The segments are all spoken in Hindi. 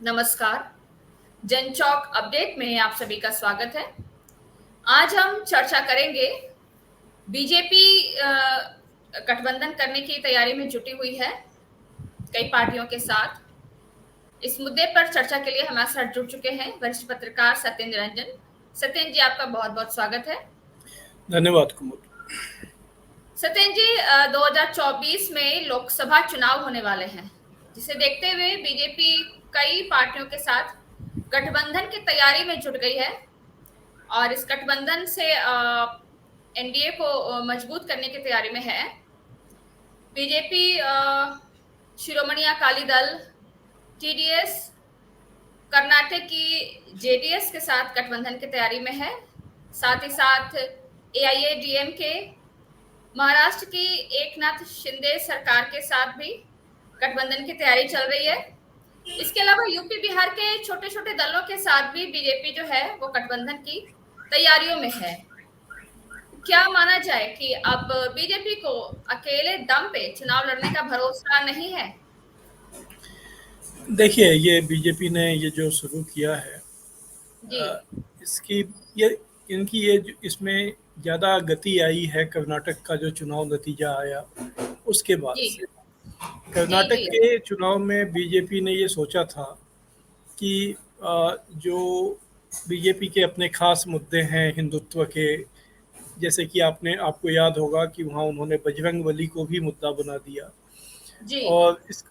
नमस्कार। जन चौक अपडेट में आप सभी का स्वागत है। आज हम चर्चा करेंगे बीजेपी गठबंधन करने की तैयारी में जुटी हुई है कई पार्टियों के साथ। इस मुद्दे पर चर्चा के लिए हमारे साथ जुड़ चुके हैं वरिष्ठ पत्रकार सत्येंद्र रंजन। सत्येंद्र जी, आपका बहुत बहुत स्वागत है। धन्यवाद कुमुद। सत्येंद्र जी, 2024 में लोकसभा चुनाव होने वाले हैं, जिसे देखते हुए बीजेपी कई पार्टियों के साथ गठबंधन की तैयारी में जुट गई है और इस गठबंधन से एनडीए को मजबूत करने की तैयारी में है। बीजेपी शिरोमणि अकाली दल, टीडीएस, कर्नाटक की जेडीएस के साथ गठबंधन की तैयारी में है। साथ ही साथ एआईएडीएमके, महाराष्ट्र की एकनाथ शिंदे सरकार के साथ भी गठबंधन की तैयारी चल रही है। इसके अलावा यूपी बिहार के छोटे छोटे दलों के साथ भी बीजेपी जो है वो गठबंधन की तैयारियों में है। क्या माना जाए कि अब बीजेपी को अकेले दम पे चुनाव लड़ने का भरोसा नहीं है? देखिए, ये बीजेपी ने ये जो शुरू किया है, जी। इसकी ये इनकी ये इसमें ज़्यादा गति आई है कर्नाटक का जो चुनाव नतीजा आया उसके बाद जी। से। जी। कर्नाटक जी। के चुनाव में बीजेपी ने ये सोचा था कि जो बीजेपी के अपने खास मुद्दे हैं हिंदुत्व के, जैसे कि आपको याद होगा कि वहाँ उन्होंने बजरंगबली को भी मुद्दा बना दिया। जी। और इस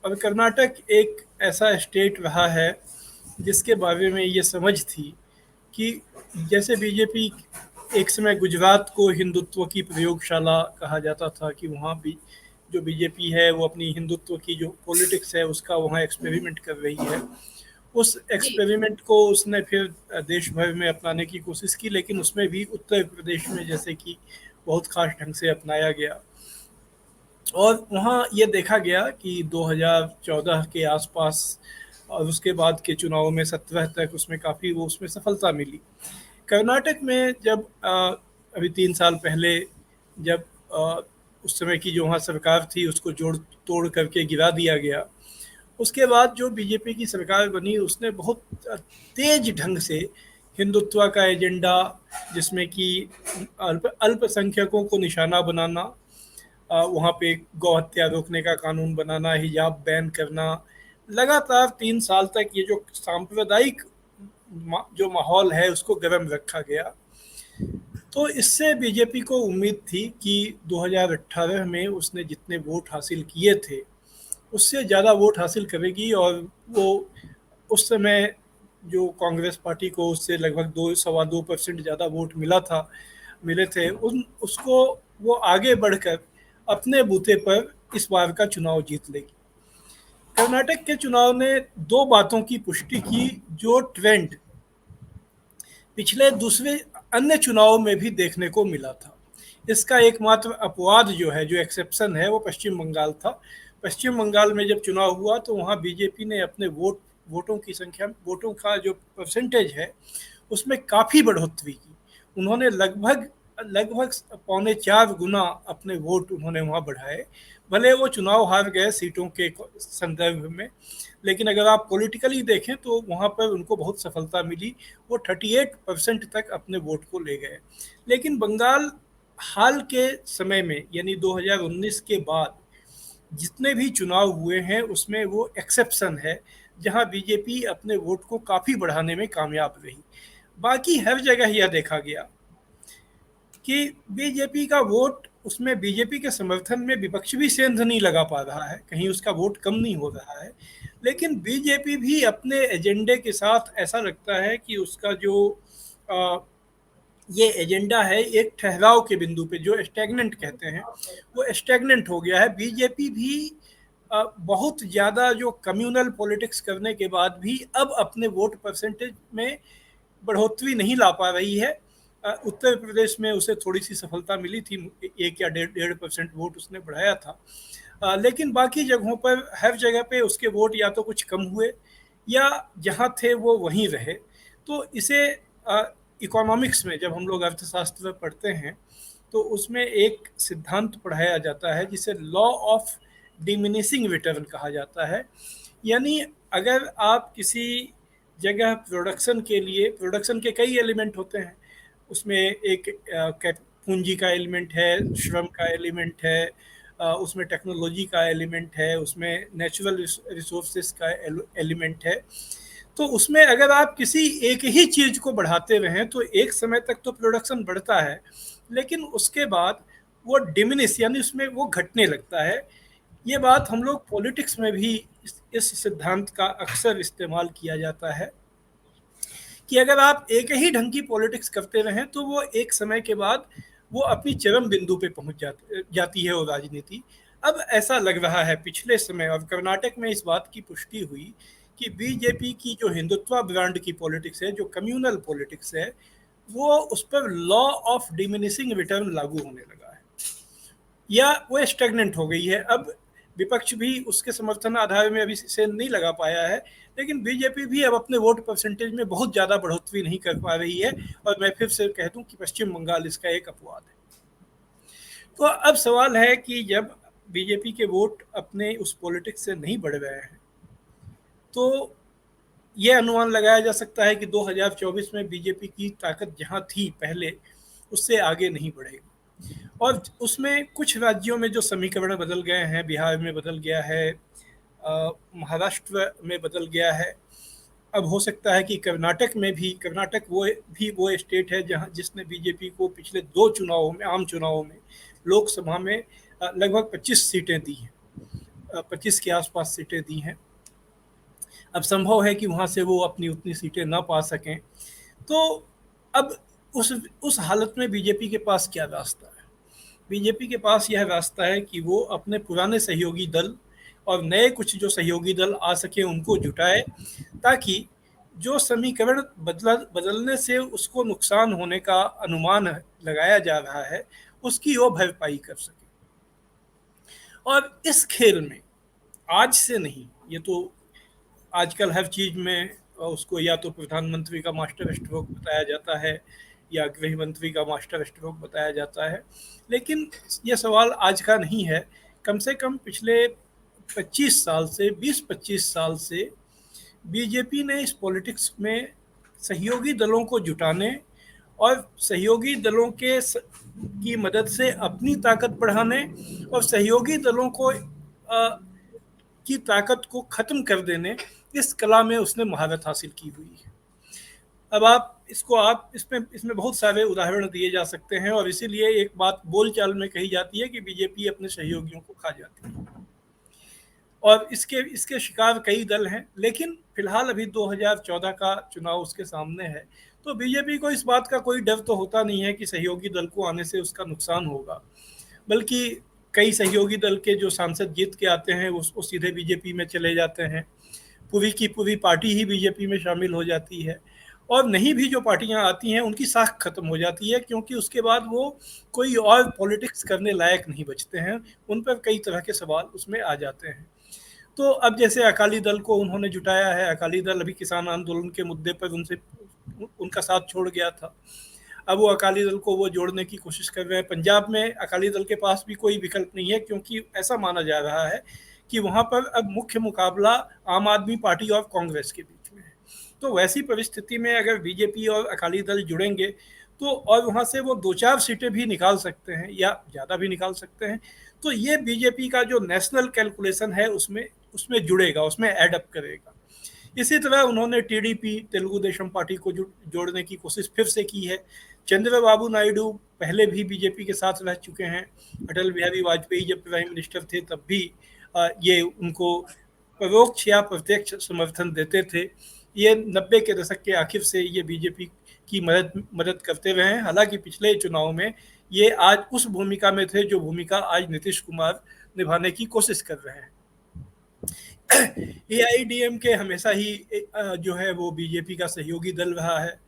अब कर्नाटक एक ऐसा स्टेट रहा है जिसके बारे में ये समझ थी कि जैसे बीजेपी एक समय गुजरात को हिंदुत्व की प्रयोगशाला कहा जाता था कि वहाँ भी जो बीजेपी है वो अपनी हिंदुत्व की जो पॉलिटिक्स है उसका वहाँ एक्सपेरिमेंट कर रही है। उस जी। एक्सपेरिमेंट को उसने फिर देश भर में अपनाने की कोशिश की, लेकिन उसमें भी उत्तर प्रदेश में जैसे कि बहुत खास ढंग से अपनाया गया। और वहाँ ये देखा गया कि 2014 के आसपास और उसके बाद के चुनाव में 17 तक उसमें काफ़ी वो उसमें सफलता मिली। कर्नाटक में जब अभी 3 साल पहले जब उस समय की जो वहाँ सरकार थी उसको जोड़ तोड़ करके गिरा दिया गया, उसके बाद जो बीजेपी की सरकार बनी उसने बहुत तेज ढंग से हिंदुत्व का एजेंडा, जिसमें कि अल्पसंख्यकों को निशाना बनाना, वहाँ पे गौ हत्या रोकने का कानून बनाना, हिजाब बैन करना, लगातार 3 साल तक ये जो सांप्रदायिक जो माहौल है उसको गर्म रखा गया। तो इससे बीजेपी को उम्मीद थी कि 2018 में उसने जितने वोट हासिल किए थे उससे ज़्यादा वोट हासिल करेगी, और वो उस समय जो कांग्रेस पार्टी को उससे लगभग 2 सवा 2% ज़्यादा वोट मिले थे, उन उसको वो आगे बढ़कर अपने बूते पर इस बार का चुनाव जीत लेगी। कर्नाटक के चुनाव ने दो बातों की पुष्टि की जो ट्रेंड पिछले दूसरे अन्य चुनाव में भी देखने को मिला था। इसका एकमात्र अपवाद जो है, जो एक्सेप्शन है, वो पश्चिम बंगाल था। पश्चिम बंगाल में जब चुनाव हुआ तो वहाँ बीजेपी ने अपने वोटों का जो परसेंटेज है उसमें काफ़ी बढ़ोतरी की। उन्होंने लगभग लगभग 4.25 गुना अपने वोट उन्होंने वहाँ बढ़ाए। भले वो चुनाव हार गए सीटों के संदर्भ में, लेकिन अगर आप पॉलिटिकली देखें तो वहाँ पर उनको बहुत सफलता मिली। वो 38% तक अपने वोट को ले गए। लेकिन बंगाल हाल के समय में यानी 2019 के बाद जितने भी चुनाव हुए हैं उसमें वो एक्सेप्शन है जहां बीजेपी अपने वोट को काफ़ी बढ़ाने में कामयाब रही। बाकी हर जगह यह देखा गया कि बीजेपी का वोट, उसमें बीजेपी के समर्थन में विपक्ष भी सेंध नहीं लगा पा रहा है, कहीं उसका वोट कम नहीं हो रहा है। लेकिन बीजेपी भी अपने एजेंडे के साथ ऐसा लगता है कि उसका जो आ, ये एजेंडा है एक ठहराव के बिंदु पे, जो स्टैग्नेंट कहते हैं, वो स्टैग्नेंट हो गया है। बीजेपी भी बहुत ज़्यादा जो कम्युनल पॉलिटिक्स करने के बाद भी अब अपने वोट परसेंटेज में बढ़ोतरी नहीं ला पा रही है। उत्तर प्रदेश में उसे थोड़ी सी सफलता मिली थी, 1 या 1.5% वोट उसने बढ़ाया था। लेकिन बाकी जगहों पर हर जगह पे उसके वोट या तो कुछ कम हुए या जहाँ थे वो वहीं रहे। तो इसे इकोनॉमिक्स में जब हम लोग अर्थशास्त्र पढ़ते हैं तो उसमें एक सिद्धांत पढ़ाया जाता है जिसे लॉ ऑफ डिमिनिशिंग रिटर्न कहा जाता है। यानी अगर आप किसी जगह प्रोडक्शन के कई एलिमेंट होते हैं, उसमें एक पूंजी का एलिमेंट है, श्रम का एलिमेंट है, उसमें टेक्नोलॉजी का एलिमेंट है, उसमें नेचुरल रिसोर्सेज का एलिमेंट है। तो उसमें अगर आप किसी एक ही चीज़ को बढ़ाते रहें तो एक समय तक तो प्रोडक्शन बढ़ता है, लेकिन उसके बाद वो डिमिनिश यानी उसमें वो घटने लगता है। ये बात हम लोग पॉलिटिक्स में भी इस सिद्धांत का अक्सर इस्तेमाल किया जाता है कि अगर आप एक ही ढंग की पॉलिटिक्स करते रहें तो वो एक समय के बाद वो अपनी चरम बिंदु पे पहुंच जाती है वो राजनीति। अब ऐसा लग रहा है पिछले समय, और कर्नाटक में इस बात की पुष्टि हुई कि बीजेपी की जो हिंदुत्व ब्रांड की पॉलिटिक्स है, जो कम्युनल पॉलिटिक्स है, वो उस पर लॉ ऑफ डिमिनिशिंग रिटर्न लागू होने लगा है या वो स्टेगनेंट हो गई है। अब विपक्ष भी उसके समर्थन आधार में अभी से नहीं लगा पाया है, लेकिन बीजेपी भी अब अपने वोट परसेंटेज में बहुत ज़्यादा बढ़ोतरी नहीं कर पा रही है। और मैं फिर से कह दूं कि पश्चिम बंगाल इसका एक अपवाद है। तो अब सवाल है कि जब बीजेपी के वोट अपने उस पॉलिटिक्स से नहीं बढ़ रहे हैं, तो ये अनुमान लगाया जा सकता है कि 2024 में बीजेपी की ताकत जहां थी पहले, उससे आगे नहीं बढ़ेगी। और उसमें कुछ राज्यों में जो समीकरण बदल गए हैं, बिहार में बदल गया है, महाराष्ट्र में बदल गया है, अब हो सकता है कि कर्नाटक में भी, कर्नाटक वो स्टेट है जहां जिसने बीजेपी को पिछले 2 चुनावों में, आम चुनावों में, लोकसभा में लगभग 25 सीटें दी हैं, 25 के आसपास सीटें दी हैं। अब संभव है कि वहाँ से वो अपनी उतनी सीटें ना पा सकें। तो अब उस हालत में बीजेपी के पास क्या रास्ता है? बीजेपी के पास यह रास्ता है कि वो अपने पुराने सहयोगी दल और नए कुछ जो सहयोगी दल आ सके उनको जुटाए, ताकि जो समीकरण बदलने से उसको नुकसान होने का अनुमान लगाया जा रहा है, उसकी वो भरपाई कर सके। और इस खेल में आज से नहीं, ये तो आजकल हर चीज़ में उसको या तो प्रधानमंत्री का मास्टर स्ट्रोक बताया जाता है या गृह मंत्री का मास्टर स्ट्रोक बताया जाता है, लेकिन ये सवाल आज का नहीं है। कम से कम पिछले 25 साल से, 20-25 साल से बीजेपी ने इस पॉलिटिक्स में सहयोगी दलों को जुटाने और सहयोगी दलों की मदद से अपनी ताकत बढ़ाने और सहयोगी दलों को की ताकत को खत्म कर देने, इस कला में उसने महारत हासिल की हुई है। अब आप इसमें बहुत सारे उदाहरण दिए जा सकते हैं, और इसीलिए एक बात बोलचाल में कही जाती है कि बीजेपी अपने सहयोगियों को खा जाती है, और इसके शिकार कई दल हैं। लेकिन फिलहाल अभी 2014 का चुनाव उसके सामने है, तो बीजेपी को इस बात का कोई डर तो होता नहीं है कि सहयोगी दल को आने से उसका नुकसान होगा, बल्कि कई सहयोगी दल के जो सांसद जीत के आते हैं वो सीधे बीजेपी में चले जाते हैं, पूरी की पूरी पार्टी ही बीजेपी में शामिल हो जाती है, और नहीं भी जो पार्टियां आती हैं उनकी साख खत्म हो जाती है, क्योंकि उसके बाद वो कोई और पॉलिटिक्स करने लायक नहीं बचते हैं, उन पर कई तरह के सवाल उसमें आ जाते हैं। तो अब जैसे अकाली दल को उन्होंने जुटाया है, अकाली दल अभी किसान आंदोलन के मुद्दे पर उनका साथ छोड़ गया था, अब वो अकाली दल को वो जोड़ने की कोशिश कर रहे हैं। पंजाब में अकाली दल के पास भी कोई विकल्प नहीं है, क्योंकि ऐसा माना जा रहा है कि वहाँ पर अब मुख्य मुकाबला आम आदमी पार्टी और कांग्रेस के बीच में है। तो वैसी परिस्थिति में अगर बीजेपी और अकाली दल जुड़ेंगे तो, और वहाँ से वो 2-4 सीटें भी निकाल सकते हैं या ज़्यादा भी निकाल सकते हैं, तो ये बीजेपी का जो नेशनल कैलकुलेशन है उसमें जुड़ेगा, उसमें एडअप करेगा। इसी तरह उन्होंने टीडीपी, तेलुगु देशम पार्टी को जोड़ने की कोशिश फिर से की है। चंद्रबाबू नायडू पहले भी बीजेपी के साथ रह चुके हैं, अटल बिहारी वाजपेयी जब प्राइम मिनिस्टर थे तब भी ये उनको परोक्ष या प्रत्यक्ष समर्थन देते थे। ये 90 के दशक के आखिर से ये बीजेपी की मदद करते रहे हैं। हालांकि पिछले चुनाव में ये आज उस भूमिका में थे जो भूमिका आज नीतीश कुमार निभाने की कोशिश कर रहे हैं। AIADMK हमेशा ही जो है वो बीजेपी का सहयोगी दल रहा है।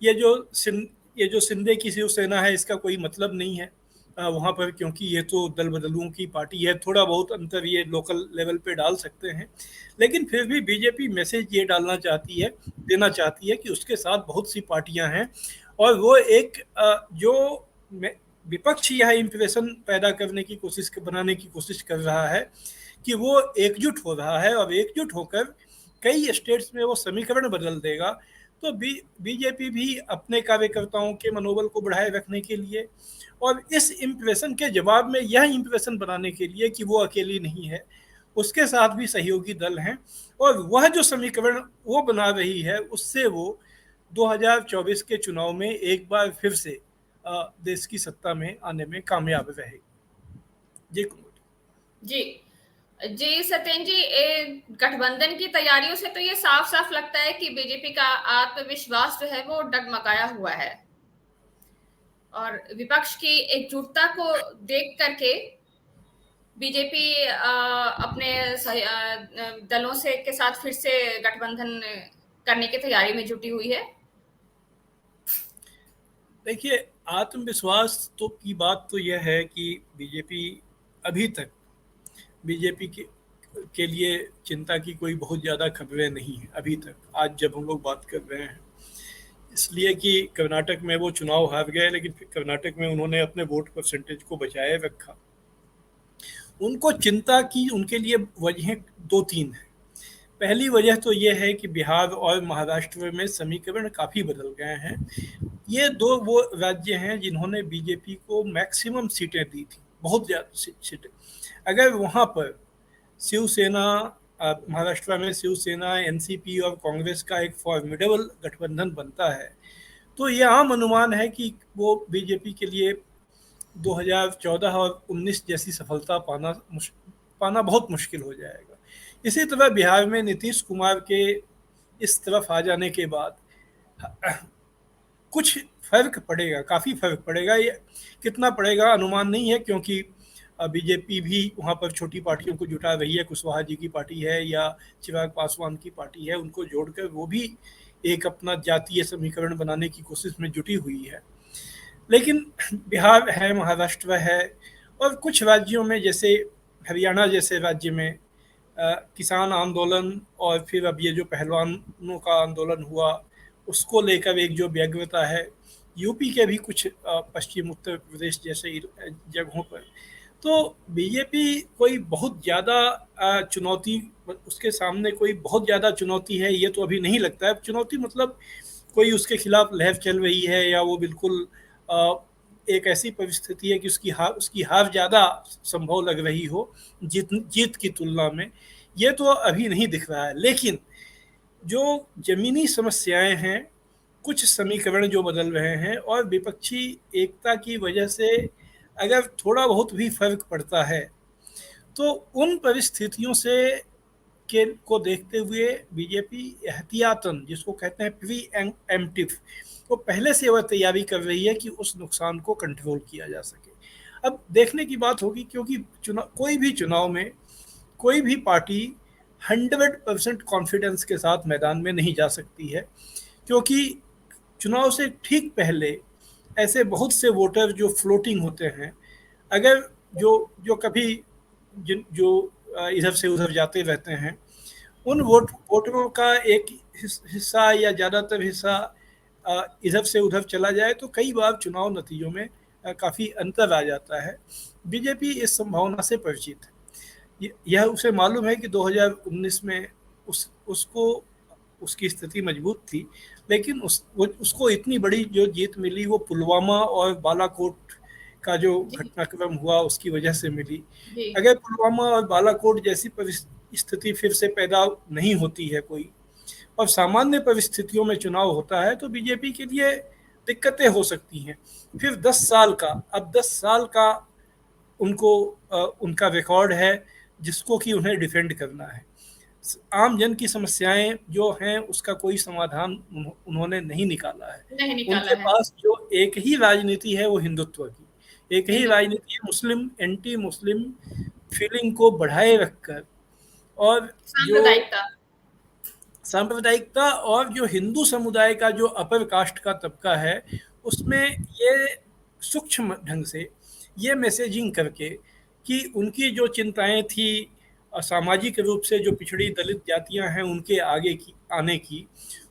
ये जो शिंदे की शिवसेना है, इसका कोई मतलब नहीं है वहाँ पर, क्योंकि ये तो दल बदलुओं की पार्टी है। थोड़ा बहुत अंतर ये लोकल लेवल पे डाल सकते हैं, लेकिन फिर भी बीजेपी मैसेज ये देना चाहती है कि उसके साथ बहुत सी पार्टियां हैं, और वो एक जो विपक्ष यह इंप्रेशन पैदा करने की कोशिश बनाने की कोशिश कर रहा है कि वो एकजुट हो रहा है और एकजुट होकर कई स्टेट्स में वो समीकरण बदल देगा। तो बीजेपी भी अपने कार्यकर्ताओं के मनोबल को बढ़ाए रखने के लिए और इस इंप्रेशन के जवाब में यह इंप्रेशन बनाने के लिए कि वो अकेली नहीं है, उसके साथ भी सहयोगी दल हैं और वह जो समीकरण वो बना रही है उससे वो 2024 के चुनाव में एक बार फिर से देश की सत्ता में आने में कामयाब रहेगी। जी जी जी सत्येंद्र जी, गठबंधन की तैयारियों से तो ये साफ साफ लगता है कि बीजेपी का आत्मविश्वास जो है वो डगमगाया हुआ है और विपक्ष की एकजुटता को देख करके बीजेपी अपने दलों से के साथ फिर से गठबंधन करने की तैयारी में जुटी हुई है। देखिए, आत्मविश्वास तो की बात तो यह है कि बीजेपी अभी तक बीजेपी के लिए चिंता की कोई बहुत ज़्यादा खबरें नहीं है अभी तक, आज जब हम लोग बात कर रहे हैं, इसलिए कि कर्नाटक में वो चुनाव हार गए, लेकिन फिर कर्नाटक में उन्होंने अपने वोट परसेंटेज को बचाए रखा। उनको चिंता की उनके लिए वजहें दो तीन हैं। पहली वजह तो ये है कि बिहार और महाराष्ट्र में समीकरण काफ़ी बदल गए हैं। ये दो वो राज्य हैं जिन्होंने बीजेपी को मैक्सिमम सीटें दी थी, बहुत ज़्यादा सीटें। अगर वहाँ पर शिवसेना, महाराष्ट्र में शिवसेना, एनसीपी और कांग्रेस का एक फॉर्मिडेबल गठबंधन बनता है तो ये आम अनुमान है कि वो बीजेपी के लिए 2014 और 19 जैसी सफलता पाना बहुत मुश्किल हो जाएगा। इसी तरह बिहार में नीतीश कुमार के इस तरफ आ जाने के बाद कुछ फर्क पड़ेगा, काफ़ी फर्क पड़ेगा। ये कितना पड़ेगा अनुमान नहीं है, क्योंकि बीजेपी भी वहाँ पर छोटी पार्टियों को जुटा रही है। कुशवाहा जी की पार्टी है या चिराग पासवान की पार्टी है, उनको जोड़कर वो भी एक अपना जातीय समीकरण बनाने की कोशिश में जुटी हुई है। लेकिन बिहार है, महाराष्ट्र है और कुछ राज्यों में जैसे हरियाणा जैसे राज्य में किसान आंदोलन और फिर अब ये जो पहलवानों का आंदोलन हुआ उसको लेकर एक जो व्यग्रता है, यूपी के भी कुछ पश्चिम उत्तर प्रदेश जैसे जगहों पर, तो बीजेपी कोई बहुत ज़्यादा चुनौती, उसके सामने कोई बहुत ज़्यादा चुनौती है ये तो अभी नहीं लगता है। चुनौती मतलब कोई उसके खिलाफ लहर चल रही है या वो बिल्कुल एक ऐसी परिस्थिति है कि उसकी हार ज़्यादा संभव लग रही हो जीत की तुलना में, ये तो अभी नहीं दिख रहा है। लेकिन जो ज़मीनी समस्याएं हैं, कुछ समीकरण जो बदल रहे हैं और विपक्षी एकता की वजह से अगर थोड़ा बहुत भी फर्क पड़ता है तो उन परिस्थितियों से को देखते हुए बीजेपी एहतियातन, जिसको कहते हैं प्री एम्प्टिव, वो पहले से वह तैयारी कर रही है कि उस नुकसान को कंट्रोल किया जा सके। अब देखने की बात होगी, क्योंकि कोई भी चुनाव में कोई भी पार्टी 100% कॉन्फिडेंस के साथ मैदान में नहीं जा सकती है, क्योंकि चुनाव से ठीक पहले ऐसे बहुत से वोटर जो फ्लोटिंग होते हैं, अगर जो कभी जो इधर से उधर जाते रहते हैं, उन वोटरों का एक हिस्सा या ज़्यादातर हिस्सा इधर से उधर चला जाए तो कई बार चुनाव नतीजों में काफ़ी अंतर आ जाता है। बीजेपी इस संभावना से परिचित है। यह उसे मालूम है कि 2019 में उसकी स्थिति मजबूत थी, लेकिन उसको इतनी बड़ी जो जीत मिली वो पुलवामा और बालाकोट का जो घटनाक्रम हुआ उसकी वजह से मिली। अगर पुलवामा और बालाकोट जैसी स्थिति फिर से पैदा नहीं होती है कोई, और सामान्य परिस्थितियों में चुनाव होता है, तो बीजेपी के लिए दिक्कतें हो सकती हैं। फिर 10 साल का उनका रिकॉर्ड है जिसको कि उन्हें डिफेंड करना है। आम जन की समस्याएं जो हैं उसका कोई समाधान उन्होंने नहीं निकाला है। उनके पास जो एक ही राजनीति है वो हिंदुत्व की, एक ही राजनीति है मुस्लिम, एंटी मुस्लिम फीलिंग को बढ़ाए रखकर, और सांप्रदायिकता और जो हिंदू समुदाय का जो अपर कास्ट का तबका है उसमें ये सूक्ष्म ढंग से ये मैसेजिंग करके कि उनकी जो चिंताएं थी सामाजिक रूप से जो पिछड़ी दलित जातियां हैं उनके आगे की आने की,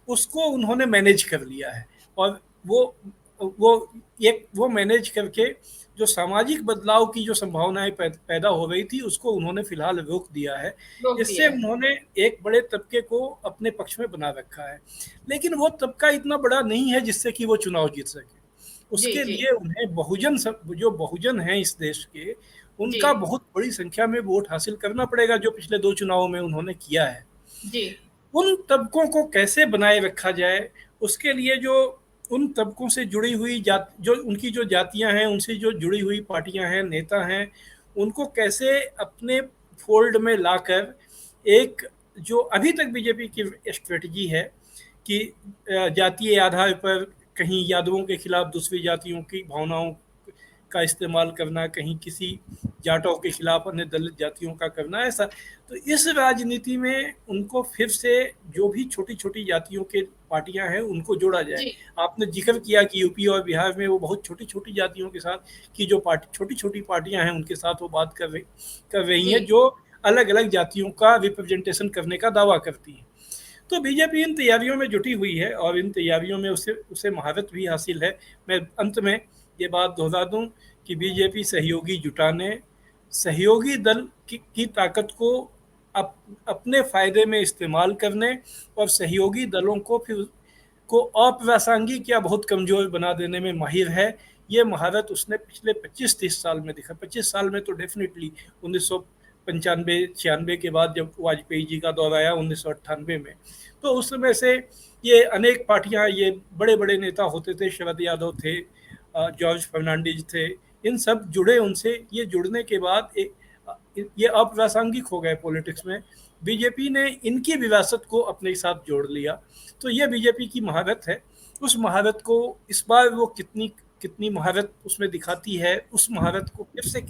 उसको उन्होंने मैनेज कर लिया है। और वो वो मैनेज करके जो सामाजिक बदलाव की जो संभावनाएं पैदा हो रही थी उसको उन्होंने फिलहाल रोक दिया है। रोक इससे दिया है। उन्होंने एक बड़े तबके को अपने पक्ष में बना रखा है, लेकिन वो तबका इतना बड़ा नहीं है जिससे कि वो चुनाव जीत सके। जी उसके जी लिए उन्हें जो बहुजन हैं इस देश के, जी उनका बहुत बड़ी संख्या में वोट हासिल करना पड़ेगा, जो पिछले 2 चुनावों में उन्होंने किया है। जी उन तबकों को कैसे बनाए रखा जाए, उसके लिए जो उन तबकों से जुड़ी हुई जो उनकी जो जातियां हैं, उनसे जो जुड़ी हुई पार्टियां हैं, नेता हैं, उनको कैसे अपने फोल्ड में लाकर एक जो अभी तक बीजेपी की स्ट्रेटजी है कि जातीय आधार पर कहीं यादवों के खिलाफ दूसरी जातियों की भावनाओं का इस्तेमाल करना, कहीं किसी जाटों के खिलाफ अन्य दलित जातियों का करना, ऐसा। तो इस राजनीति में उनको फिर से जो भी छोटी छोटी जातियों के पार्टियां हैं उनको जोड़ा जाए। जी आपने जिक्र किया कि यूपी और बिहार में वो बहुत छोटी छोटी जातियों के साथ की जो छोटी छोटी पार्टियां हैं उनके साथ वो बात कर रही जी हैं, जो अलग अलग जातियों का रिप्रेजेंटेशन करने का दावा करती हैं। तो बीजेपी इन तैयारियों में जुटी हुई है और इन तैयारियों में उसे उसे महारत भी हासिल है। मैं अंत में ये बात दोहरा दूं कि बीजेपी सहयोगी जुटाने, सहयोगी दल की ताकत को अपने फायदे में इस्तेमाल करने और सहयोगी दलों को फिर को अप्रासंगिक या बहुत कमजोर बना देने में माहिर है। ये महारत उसने पिछले 25-30 साल में दिखा। 25 साल में तो डेफिनेटली 1995-96 के बाद जब वाजपेयी जी का दौर आया 1998 में, तो उस समय से ये अनेक पार्टियां, ये बड़े बड़े नेता होते थे, शरद यादव थे, जॉर्ज फर्नांडिज थे, इन सब जुड़े उनसे। ये जुड़ने के बाद ये अप्रासंगिक हो गए पॉलिटिक्स में। बीजेपी ने इनकी विरासत को अपने साथ जोड़ लिया। तो ये बीजेपी की महारत है। उस महारत को इस बार वो कितनी कितनी महारत उसमें दिखाती है, उस महारत को फिर से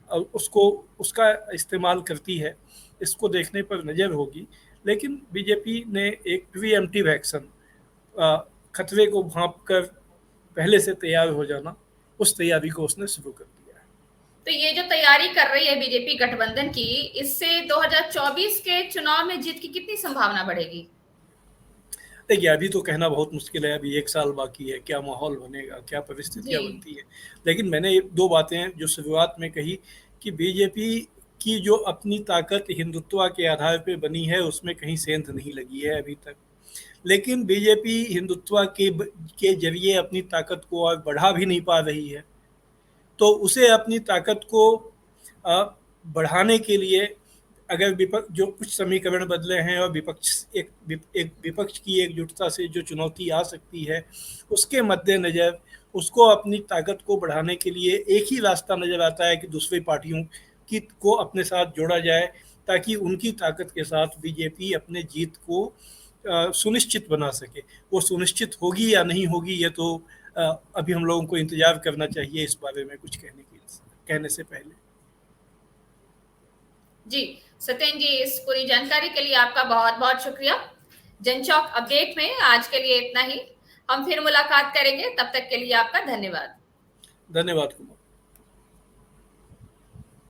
उसको उसका इस्तेमाल करती है, इसको देखने पर नज़र होगी। लेकिन बीजेपी ने एक प्रीएम्प्टिव एक्शन, खतरे को भांप कर पहले से तैयार हो जाना, उस तैयारी को उसने शुरू कर दिया है। तो ये जो तैयारी कर रही है बीजेपी गठबंधन की, इससे 2024 के चुनाव में जीत की कितनी संभावना बढ़ेगी? देखिए, अभी तो कहना बहुत मुश्किल है, अभी 1 साल बाकी है, क्या माहौल बनेगा, क्या जी परिस्थितियाँ बनती है। लेकिन मैंने 2 बातें जो शुरुआत में कही कि बीजेपी की जो अपनी ताकत हिंदुत्व के आधार पे बनी है, उसमें कहीं सेंध नहीं लगी है अभी तक। लेकिन बीजेपी हिंदुत्व के ज़रिए अपनी ताकत को और बढ़ा भी नहीं पा रही है। तो उसे अपनी ताकत को बढ़ाने के लिए अगर विपक्ष जो कुछ समीकरण बदले हैं और एक विपक्ष की एकजुटता से जो चुनौती आ सकती है, उसके मद्देनज़र उसको अपनी ताकत को बढ़ाने के लिए एक ही रास्ता नज़र आता है कि दूसरी पार्टियों को अपने साथ जोड़ा जाए, ताकि उनकी ताकत के साथ बीजेपी अपने जीत को सुनिश्चित बना सके। वो सुनिश्चित होगी या नहीं होगी, ये तो अभी हम लोगों को इंतजार करना चाहिए इस बारे में कुछ कहने से पहले। जी सत्येन जी, इस पूरी जानकारी के लिए आपका बहुत बहुत शुक्रिया। जनचौक अपडेट में आज के लिए इतना ही। हम फिर मुलाकात करेंगे, तब तक के लिए आपका धन्यवाद। धन्यवाद कुमार।